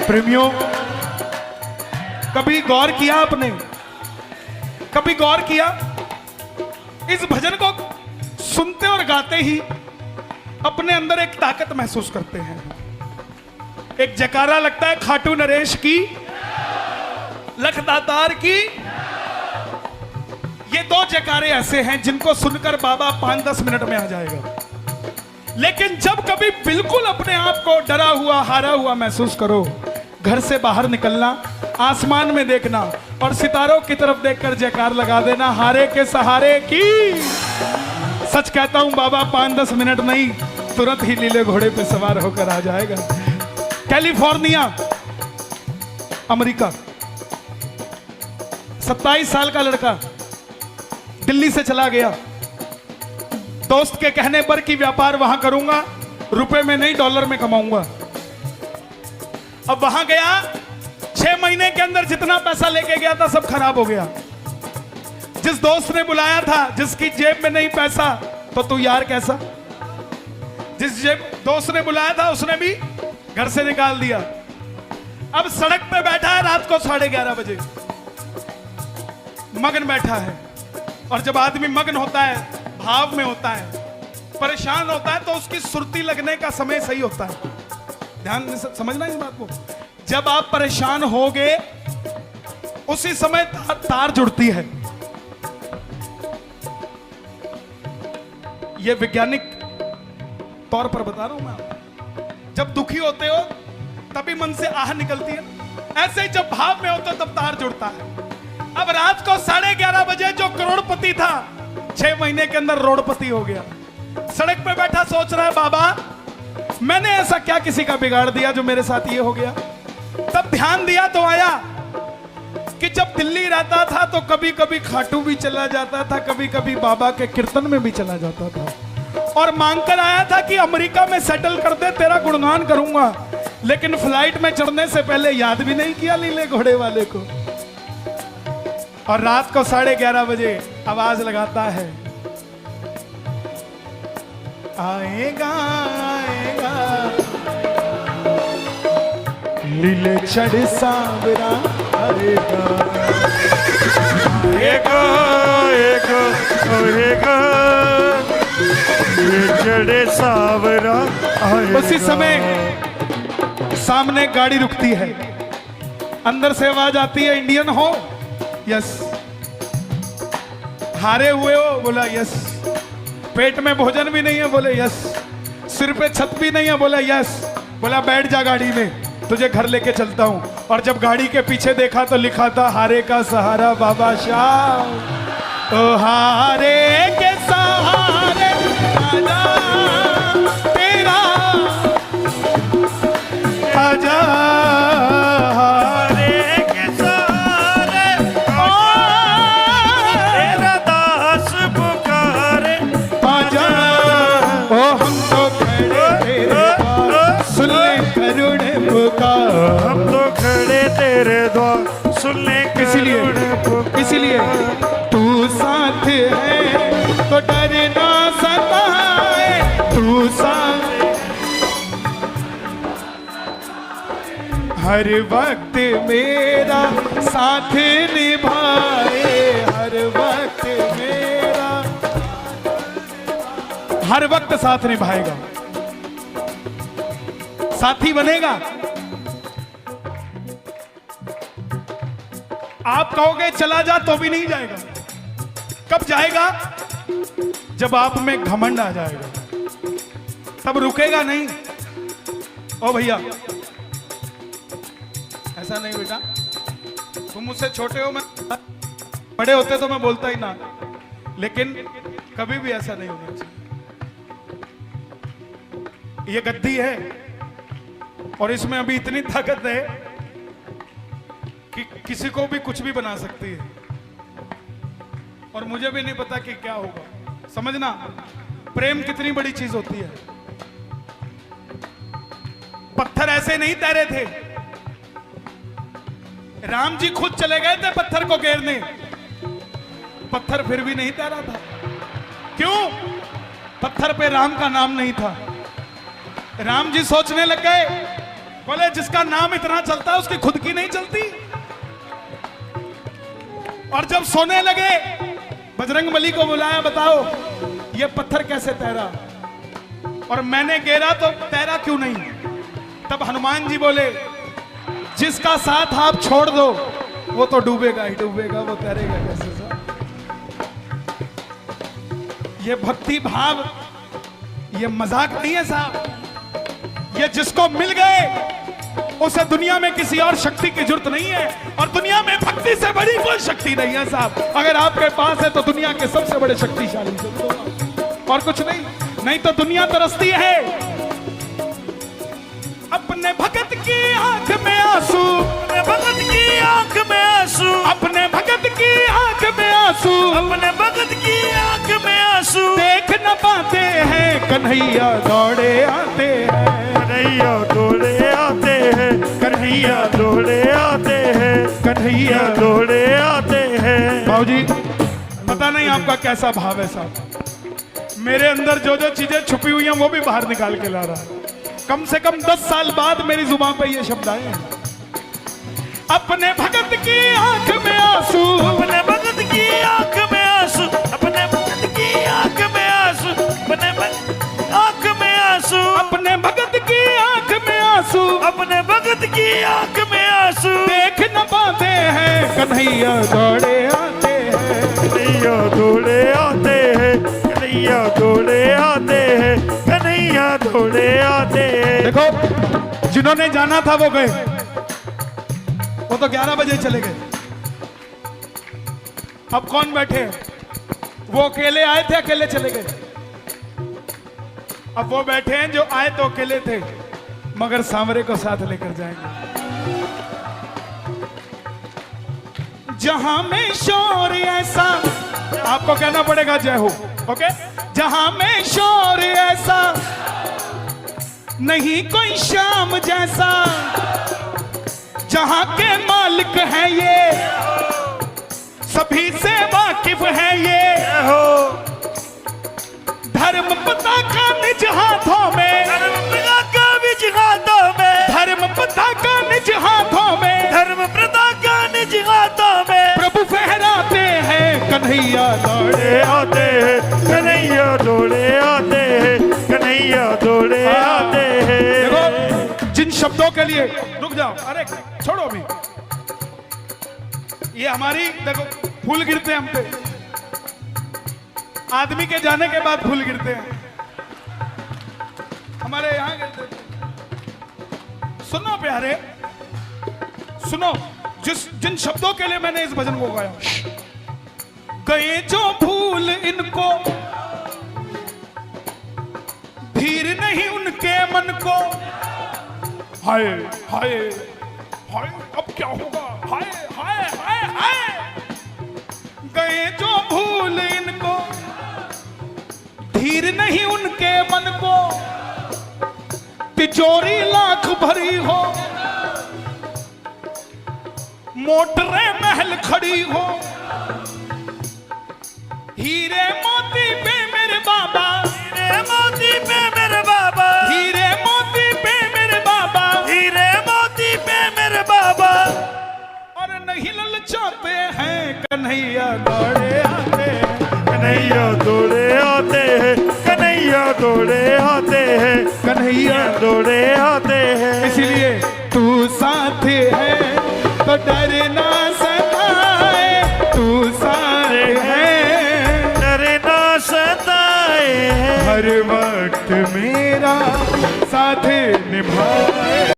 प्रेमियों, कभी गौर किया आपने, कभी गौर किया इस भजन को सुनते और गाते ही अपने अंदर एक ताकत महसूस करते हैं। एक जयकारा लगता है खाटू नरेश की, लखदातार की। ये दो जयकारे ऐसे हैं जिनको सुनकर बाबा 5-10 मिनट में आ जाएगा। लेकिन जब कभी बिल्कुल अपने आप को डरा हुआ, हारा हुआ महसूस करो, घर से बाहर निकलना, आसमान में देखना और सितारों की तरफ देखकर जयकार लगा देना, हारे के सहारे की। सच कहता हूं, बाबा 5-10 मिनट नहीं, तुरंत ही नीले घोड़े पे सवार होकर आ जाएगा। कैलिफोर्निया, अमेरिका, 27 साल का लड़का दिल्ली से चला गया, दोस्त के कहने पर कि व्यापार वहां करूंगा, रुपए में नहीं डॉलर में कमाऊंगा। अब वहां गया, 6 महीने के अंदर जितना पैसा लेके गया था सब खराब हो गया। जिस दोस्त ने बुलाया था, जिसकी जेब में नहीं पैसा, तो तू यार कैसा। जिस दोस्त ने बुलाया था उसने भी घर से निकाल दिया। अब सड़क पे बैठा है रात को 11:30 बजे, मगन बैठा है। और जब आदमी मगन होता है, भाव में होता है, परेशान होता है, तो उसकी सुरती लगने का समय सही होता है। ध्यान से समझना इस बात को। जब आप परेशान होगे उसी समय तार जुड़ती है। यह वैज्ञानिक तौर पर बता रहा हूं मैं। जब दुखी होते हो तभी मन से आह निकलती है, ऐसे ही जब भाव में होते हो तब तार जुड़ता है। अब रात को 11:30 बजे जो करोड़पति था 6 महीने के अंदर रोड़पति हो गया। सड़क पे बैठा सोच रहा है, बाबा मैंने ऐसा क्या किसी का बिगाड़ दिया जो मेरे साथ ये हो गया। तब ध्यान दिया तो आया कि जब दिल्ली रहता था तो कभी कभी खाटू भी चला जाता था, कभी कभी बाबा के कीर्तन में भी चला जाता था, और मांगकर आया था कि अमेरिका में सेटल कर दे, तेरा गुणगान करूंगा। लेकिन फ्लाइट में चढ़ने से पहले याद भी नहीं किया नीले घोड़े वाले को। और रात को 11:30 बजे आवाज लगाता है, आएगा आएगा लीले चढ़ सांवरा आएगा, आएगा आएगा आएगा लीले चढ़े सांवरा आएगा। उसी समय सामने गाड़ी रुकती है, अंदर से आवाज आती है, इंडियन हो? यस। हारे हुए हो? बोला यस। पेट में भोजन भी नहीं है? बोले यस। सिर पे छत भी नहीं है? बोला यस। बोला बैठ जा गाड़ी में, तुझे घर लेके चलता हूं। और जब गाड़ी के पीछे देखा तो लिखा था, हारे का सहारा बाबा शाह, ओ हारे के सहारे आजा तेरा, आजा हम तो खड़े तेरे द्वार सुनने। इसीलिए तू साथ है तो डर ना सताए, तू साथ हर वक्त मेरा साथ निभाए, हर वक्त मेरा, हर वक्त साथ निभाएगा, साथी बनेगा। आप कहोगे चला जा तो भी नहीं जाएगा। कब जाएगा? जब आप में घमंड आ जाएगा, तब रुकेगा नहीं। ओ भैया ऐसा नहीं बेटा, तुम मुझसे छोटे हो, मैं बड़े होते तो मैं बोलता ही ना, लेकिन कभी भी ऐसा नहीं होना चाहिए। ये गद्दी है और इसमें अभी इतनी ताकत है कि किसी को भी कुछ भी बना सकती है। और मुझे भी नहीं पता कि क्या होगा। समझना, प्रेम कितनी बड़ी चीज होती है। पत्थर ऐसे नहीं तैरे थे, राम जी खुद चले गए थे पत्थर को घेरने, पत्थर फिर भी नहीं तैरा था। क्यों? पत्थर पे राम का नाम नहीं था। राम जी सोचने लग गए, बोले जिसका नाम इतना चलता है उसकी खुद की नहीं चलती। और जब सोने लगे बजरंगबली को बुलाया, बताओ ये पत्थर कैसे तैरा, और मैंने गिरा तो तैरा क्यों नहीं। तब हनुमान जी बोले जिसका साथ आप छोड़ दो वो तो डूबेगा ही डूबेगा, वो तैरेगा कैसे साहब। ये भक्ति भाव, ये मजाक नहीं है साहब। ये जिसको मिल गए उसे दुनिया में किसी और शक्ति की जरूरत नहीं है, और दुनिया में भक्ति से बड़ी कोई शक्ति नहीं है साहब। अगर आपके पास है तो दुनिया के सबसे बड़े शक्तिशाली से दो, और कुछ नहीं। नहीं तो दुनिया तरसती है अपने भगत की आंख में आंसू, अपने भगत की आंख में आंसू, अपने भगत की आंख में आंसू, अपने भगत की आंख में आंसू। देख न पाते हैं कन्हैया दौड़े आते हैं, कन्हैया दौड़े आते हैं, कन्हैया दौड़े आते हैं, कन्हैया दौड़े आते हैं। बाबूजी पता नहीं आपका कैसा भाव है साहब। मेरे अंदर जो जो चीजें छुपी हुई हैं वो भी बाहर निकाल के ला रहा है। कम से कम 10 साल बाद मेरी जुबान पे ये शब्द आए हैं। अपने भगत की आंख में आंसू, अपने भगत की आंख में आंसू, अपने भगत की आंख में आंसू, अपने आंख में आंसू, अपने भगत की आंख में आंसू, अपने भगत की आंख में आंसू। देख न पाते हैं कन्हैया दौड़े आते हैं, कन्हैया दौड़े आते हैं, कन्हैया दौड़े आते हैं, कन्हैया दौड़े आते हैं। देखो जिन्होंने जाना था वो गए, वो तो 11 बजे चले गए। अब कौन बैठे? वो अकेले आए थे, अकेले चले गए। अब वो बैठे हैं जो आए तो अकेले थे मगर सांवरे को साथ लेकर जाएंगे। जहां में शोर ऐसा, आपको कहना पड़ेगा जय हो, ओके। जहां में शोर ऐसा नहीं कोई शाम जैसा, जहां के मालिक है ये सभी से वाकिफ है ये, धर्म पताका निज हाथों में, धर्म पताका निज हाथों में, धर्म पताका निज हाथों में, धर्म पताका निज हाथों में। प्रभु फहराते हैं कन्हैया दौड़े आते हैं, कन्हैया दौड़े आते हैं, कन्हैया दौड़े आते हैं। देखो जिन शब्दों के लिए, रुक जाओ, अरे छोड़ो अभी, ये हमारी देखो फूल गिरते हैं हम पे, आदमी के जाने के बाद फूल गिरते हैं हमारे यहां गिरते हैं। सुनो प्यारे, सुनो, जिन शब्दों के लिए मैंने इस भजन को गाया, गए जो भूल इनको, धीर नहीं उनके मन को, हाय हाय हाय अब क्या होगा, हाय हाय हाय हाय, गए जो भूल इनको, धीर नहीं उनके मन को, तिजोरी लाख भरी हो, मोटरें महल खड़ी हो, हीरे मोती पे मेरे बाबा, हीरे मोती पे मेरे बाबा, हीरे मोती पे मेरे बाबा, हीरे मोती पे मेरे बाबा। और नहीं ललचाते हैं कन्हैया दौड़े आते हैं, कन्हैया दौड़े आते हैं, कन्हैया दौड़े आते हैं, कन्हैया दौड़े आते हैं। इसीलिए तू साथ है तो डर ना सताए, तू साथ है डर ना सताए, हर वक्त मेरा साथ निभा